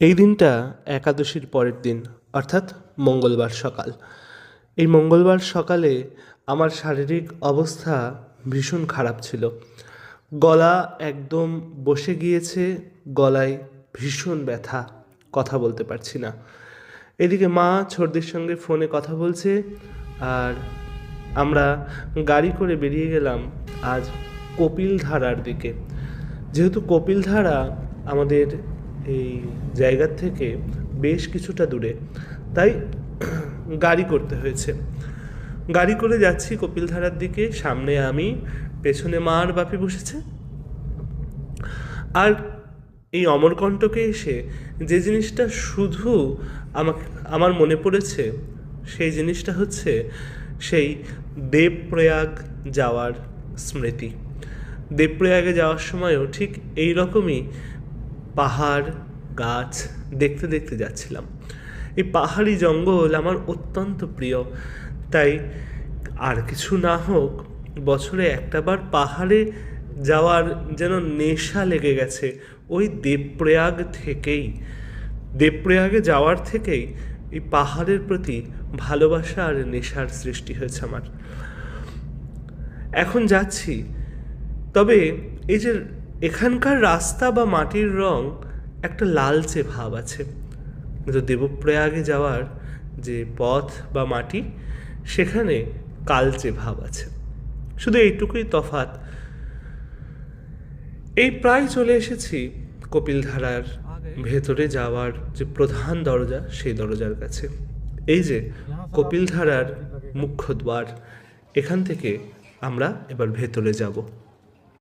এই দিনটা একাদশীর পরের দিন, অর্থাৎ মঙ্গলবার সকাল। এই মঙ্গলবার সকালে আমার শারীরিক অবস্থা ভীষণ খারাপ ছিল। গলা একদম বসে গিয়েছে, গলায় ভীষণ ব্যথা, কথা বলতে পারছি না। এদিকে মা ছর্দির সঙ্গে ফোনে কথা বলছে, আর আমরা গাড়ি করে বেরিয়ে গেলাম আজ কপিলধারার দিকে। যেহেতু কপিলধারা আমাদের এই জায়গার থেকে বেশ কিছুটা দূরে, তাই গাড়ি করতে হয়েছে। গাড়ি করে যাচ্ছি কপিলধারার দিকে, সামনে আমি, পেছনে মা আর বাপি বসেছে। আর এই অমরকণ্টকে এসে যে জিনিসটা শুধু আমার মনে পড়েছে, সেই জিনিসটা হচ্ছে সেই দেবপ্রয়াগ যাওয়ার স্মৃতি। দেবপ্রয়াগে যাওয়ার সময়ও ঠিক এই রকমই পাহাড় গাছ দেখতে দেখতে যাচ্ছিলাম। এই পাহাড়ি জঙ্গল আমার অত্যন্ত প্রিয়, তাই আর কিছু না হোক বছরে একটাবার পাহাড়ে যাওয়ার যেন নেশা লেগে গেছে। ওই দেবপ্রয়াগে যাওয়ার থেকেই এই পাহাড়ের প্রতি ভালোবাসা আর নেশার সৃষ্টি হয়েছে আমার। এখন যাচ্ছি, তবে এই যে এখানকার রাস্তা বা মাটির রং একটা লালচে ভাব আছে, কিন্তু দেবপ্রয়াগে যাওয়ার যে পথ বা মাটি, সেখানে কালচে ভাব আছে। শুধু এইটুকুই তফাৎ। এই প্রায় চলে এসেছি কপিলধারার ভেতরে যাওয়ার যে প্রধান দরজা, সেই দরজার কাছে। এই যে কপিলধারার মুখ্য দ্বার, এখান থেকে আমরা এবার ভেতরে যাব।